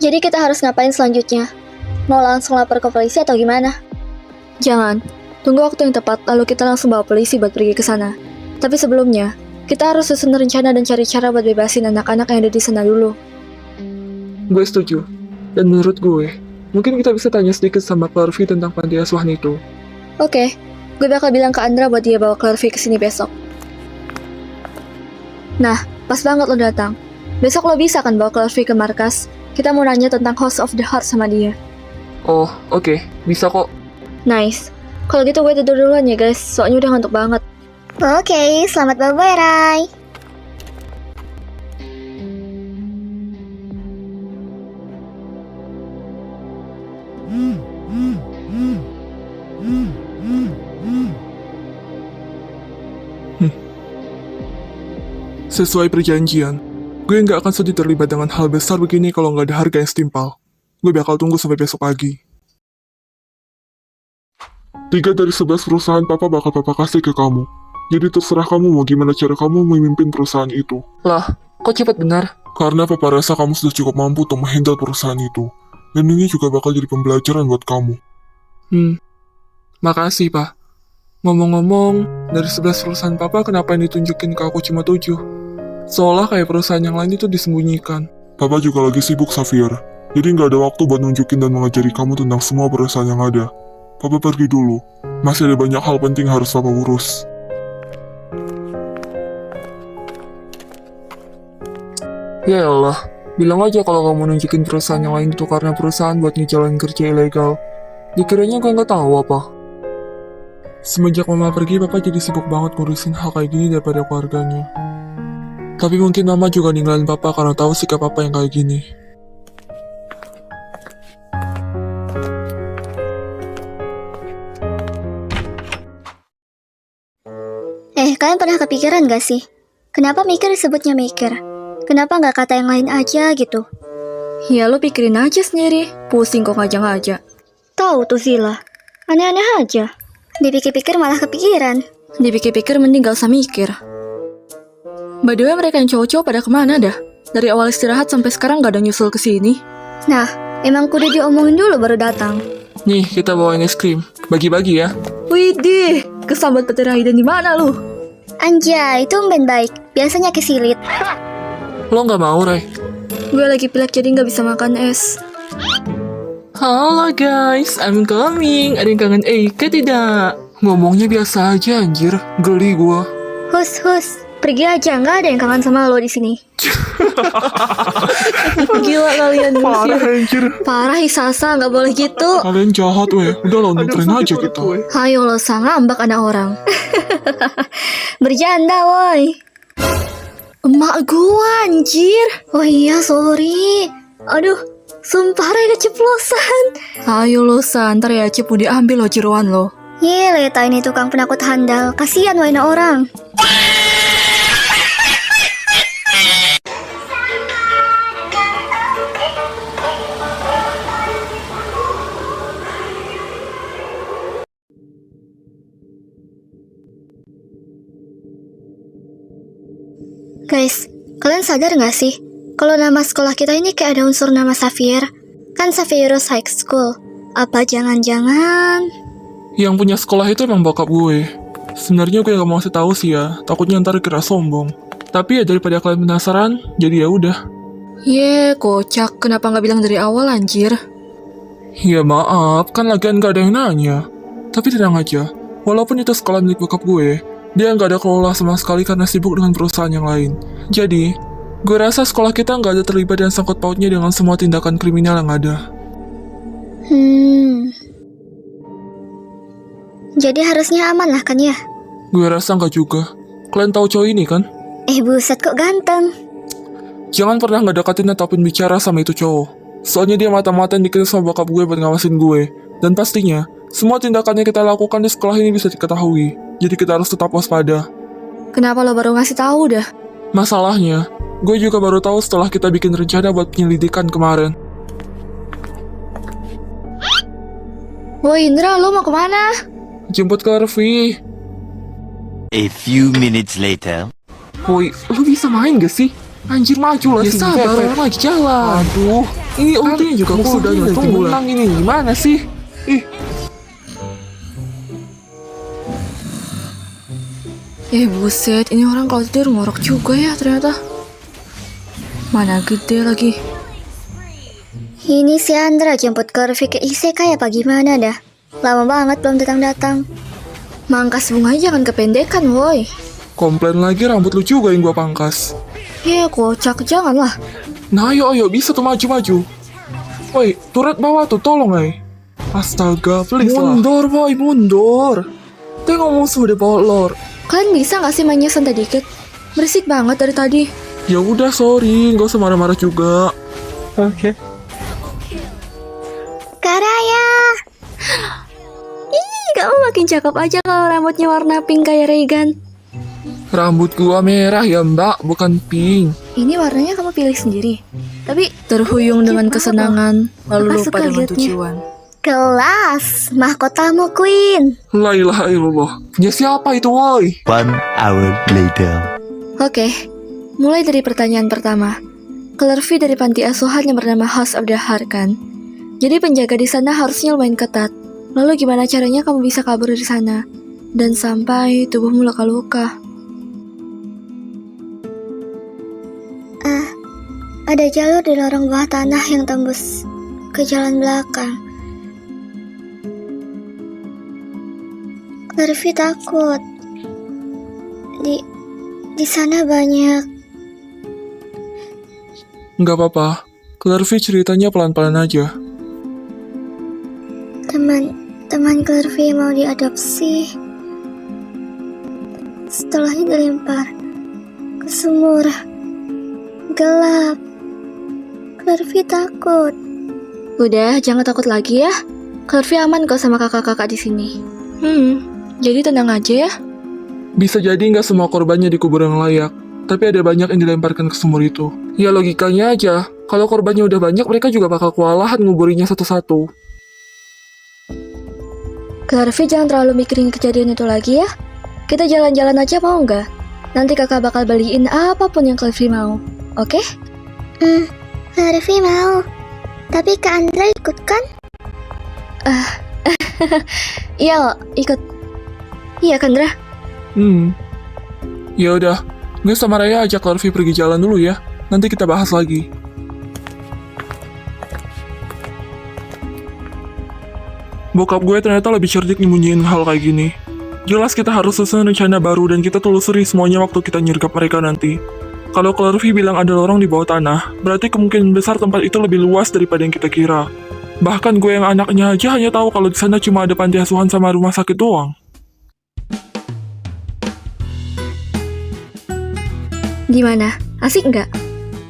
Jadi kita harus ngapain selanjutnya? Mau langsung lapor ke polisi atau gimana? Jangan. Tunggu waktu yang tepat, lalu kita langsung bawa polisi buat pergi ke sana. Tapi sebelumnya, kita harus susun rencana dan cari cara buat bebasin anak-anak yang ada di sana dulu. Gue setuju. Dan menurut gue, mungkin kita bisa tanya sedikit sama Clarvi tentang panti asuhan itu. Oke, gue bakal bilang ke Andra buat dia bawa Clarvi ke sini besok. Nah, pas banget lo datang. Besok lo bisa kan bawa Clarvi ke markas? Kita mau nanya tentang House of the Heart sama dia. Oh, oke. Bisa kok. Nice. Kalau gitu gue tidur duluan ya guys, soalnya udah ngantuk banget. Oke, selamat bobo Rai. Sesuai perjanjian, gue nggak akan sedih terlibat dengan hal besar begini kalau nggak ada harga yang setimpal. Gue bakal tunggu sampai besok pagi. 3 dari 11 perusahaan papa bakal papa kasih ke kamu. Jadi terserah kamu mau gimana cara kamu memimpin perusahaan itu. Lah, kok cepet benar? Karena papa rasa kamu sudah cukup mampu untuk menghandle perusahaan itu. Dan ini juga bakal jadi pembelajaran buat kamu. Makasih, Pak. Ngomong-ngomong, dari 11 perusahaan papa kenapa yang ditunjukin ke aku cuma 7? Seolah kayak perusahaan yang lain itu disembunyikan. Papa juga lagi sibuk, Xavier. Jadi nggak ada waktu buat nunjukin dan mengajari kamu tentang semua perusahaan yang ada. Papa pergi dulu. Masih ada banyak hal penting harus papa urus. Ya Allah, bilang aja kalau kamu nunjukin perusahaan yang lain itu karena perusahaan buat ngejalanin kerja ilegal. Dikiranya gue nggak tahu apa. Semenjak mama pergi, papa jadi sibuk banget ngurusin hal kayak gini daripada keluarganya. Tapi mungkin mama juga ninggalin papa karena tahu sikap papa yang kayak gini. Kalian pernah kepikiran gak sih? Kenapa mikir disebutnya mikir? Kenapa nggak kata yang lain aja gitu? Ya lo pikirin aja sendiri, pusing kok ngajak-ngajak. Tahu tuh Zila, aneh-aneh aja. Dipikir-pikir malah kepikiran. Dipikir-pikir mending gak usah mikir. By the way, mereka yang cowok-cowok pada kemana dah? Dari awal istirahat sampai sekarang gak ada nyusul ke sini. Nah, emang kudu diomongin dulu baru datang. Nih, kita bawain es krim. Bagi-bagi ya. Widih, kesambat petir Raiden di mana lu? Anjay, tumben baik. Biasanya kesilit. Lo nggak mau, Ray? Gue lagi pilek jadi gak bisa makan es. Halo guys, I'm coming. Ada yang kangen Eike tidak? Ngomongnya biasa aja anjir, geli gua. Hus, pergi aja. Nggak ada yang kangen sama lo di sini. Gila kalian Parah musir. anjir. Parah Hisasa, gak boleh gitu. Kalian jahat weh. Udah lah, nutrin aja kita. Hayo lo ngambak anak orang. Bercanda woi. Emak gua anjir. Oh iya, sorry. Aduh, sumpah Ray keceplosan. Ayo lo santar ya, Cip udah ambil lo jeroan lo. Leta ini tukang penakut handal. Kasihan waina orang. Guys, kalian sadar gak sih? Kalau nama sekolah kita ini kayak ada unsur nama Xavier. Kan Xavier's High School. Apa jangan-jangan... Yang punya sekolah itu emang bokap gue. Sebenarnya gue gak mau kasih tahu sih ya. Takutnya ntar kira sombong. Tapi ya daripada kalian penasaran, jadi ya udah. Kocak. Kenapa gak bilang dari awal anjir? Ya maaf, kan lagian gak ada yang nanya. Tapi tenang aja, walaupun itu sekolah milik bokap gue, dia nggak ada kelola sama sekali karena sibuk dengan perusahaan yang lain. Jadi, gue rasa sekolah kita nggak ada terlibat dan sangkut pautnya dengan semua tindakan kriminal yang ada. Jadi harusnya aman lah kan ya? Gue rasa nggak juga. Kalian tahu cowok ini kan? Buset kok ganteng. Jangan pernah nggak deketin ataupun bicara sama itu cowok. Soalnya dia mata-matain dikirim sama bokap gue buat ngawasin gue. Dan pastinya, semua tindakan yang kita lakukan di sekolah ini bisa diketahui. Jadi kita harus tetap waspada. Kenapa lo baru ngasih tahu dah? Masalahnya, gue juga baru tahu setelah kita bikin rencana buat penyelidikan kemarin. Woi Indra, lo mau kemana? Jemput Clarvi. A few minutes later. Woi, lu bisa main gak sih? Anjir maju lah Ya sini, sabar, orang lagi jalan. Aduh, Ini ultinya juga aku udah tunggu menang ini gimana sih? Ih, Buset, ini orang kalau tidur ngorok juga ya ternyata. Mana gede lagi. Ini si Andra jemput Curvy ke Isekai apa gimana dah? Lama banget belum datang-datang. Mangkas bunga jangan kependekan, woi. Komplain lagi rambut lu juga yang gua pangkas. Ya, kocak, janganlah. Nah ayo bisa tuh maju-maju. Woi, turret bawah tuh tolong Astaga, please lah. mundur boy, mundur. Tengok musuh di bawah lor. Kalian bisa gak sih mainnya santai dikit? Berisik banget dari tadi. Ya udah sorry, gak usah marah-marah juga. Oke. Karaya! Ih, kamu makin cakep aja kalau rambutnya warna pink kayak Regan. Rambut gua merah ya mbak, bukan pink. Ini warnanya kamu pilih sendiri. Tapi terhuyung dengan kesenangan, lalu Apa lupa suka dengan liatnya? tujuan. Kelas, mahkotamu Queen. La ilaha illallah. Punya siapa itu woi? 1 hour later. Oke, mulai dari pertanyaan pertama. Curvy dari panti asuhan yang bernama House of the Heart kan? Jadi penjaga di sana harusnya lumayan ketat. Lalu gimana caranya kamu bisa kabur dari sana? Dan sampai tubuhmu luka-luka. Ada jalur di lorong bawah tanah yang tembus ke jalan belakang. Curvy takut. Di sana banyak. Nggak apa-apa. Curvy ceritanya pelan-pelan aja. Teman Curvy mau diadopsi. Setelahnya dilempar ke sumur gelap. Curvy takut. Udah, jangan takut lagi ya. Curvy aman kok sama kakak-kakak di sini. Jadi tenang aja ya. Bisa jadi nggak semua korbannya dikubur yang layak, tapi ada banyak yang dilemparkan ke sumur itu. Ya logikanya aja, kalau korbannya udah banyak mereka juga bakal kewalahan nguburinya satu-satu. Curvy jangan terlalu mikirin kejadian itu lagi ya. Kita jalan-jalan aja mau nggak? Nanti kakak bakal beliin apapun yang Curvy mau. Oke? Curvy mau. Tapi Kak Andra ikut kan? Iya, ikut. Iya, Kandra. Ya udah, gue sama Raya ajak Curvy pergi jalan dulu ya. Nanti kita bahas lagi. Bokap gue ternyata lebih cerdik nyembunyiin hal kayak gini. Jelas kita harus susun rencana baru dan kita telusuri semuanya waktu kita nyergap mereka nanti. Kalau Curvy bilang ada lorong di bawah tanah, berarti kemungkinan besar tempat itu lebih luas daripada yang kita kira. Bahkan gue yang anaknya aja hanya tahu kalau di sana cuma ada panti asuhan sama rumah sakit doang. Gimana? Asik nggak?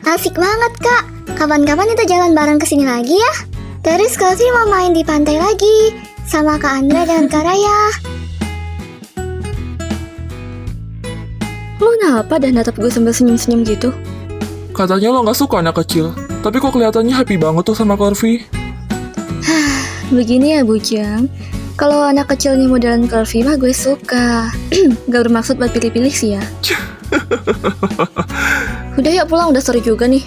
Asik banget, Kak. Kapan-kapan kita jalan bareng kesini lagi ya. Terus Curvy mau main di pantai lagi sama Kak Andra dan Kak Raya. Lo kenapa dah natap gue sambil senyum-senyum gitu? Katanya lo gak suka anak kecil, tapi kok kelihatannya happy banget tuh sama Curvy. Begini ya, Bujang. Kalau anak kecilnya modelan Curvy mah gue suka. Gak bermaksud buat pilih-pilih sih ya. Udah yuk pulang, udah sore juga nih.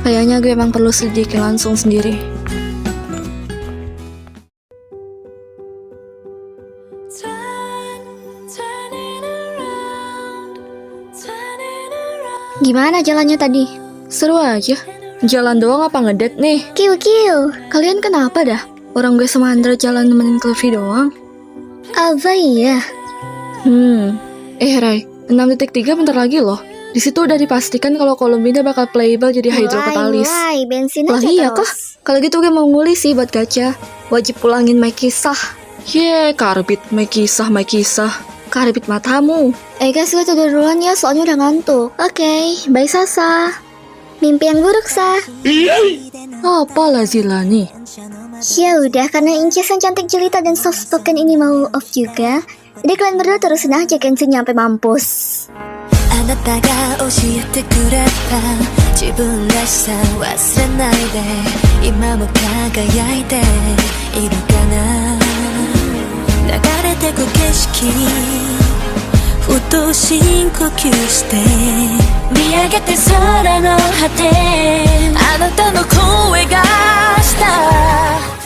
Kayaknya gue emang perlu selidiki langsung sendiri. Gimana jalannya tadi? Seru aja. Jalan doang apa ngedet nih? Kiu. Kalian kenapa dah? Orang gue sama Andra jalan nemenin Curvy doang. Apa iya? Rai, 6.3 bentar lagi loh. Di situ udah dipastikan kalau Columbina bakal playable jadi hydrokatalis. Mulai, bensin Lah aja iya kah? terus. Kalau gitu gue mau nguli sih buat gacha. Wajib pulangin my kisah. Karbit my kisah. Karbit matamu. Guys, gue tidur duluan ya, soalnya udah ngantuk. Oke, bye Sasa. Mimpi yang buruk, Sa. Apalah Zilani. Ya udah, karena Inces yang cantik jelita dan soft spoken ini mau off juga. Jadi kalian berdua terusin aja Genshin sampai mampus. あなたが教えてくれた自分らしさ忘れないで今も輝いているかな流れてく景色うと深呼吸して見上げて空の果てあなたの声がした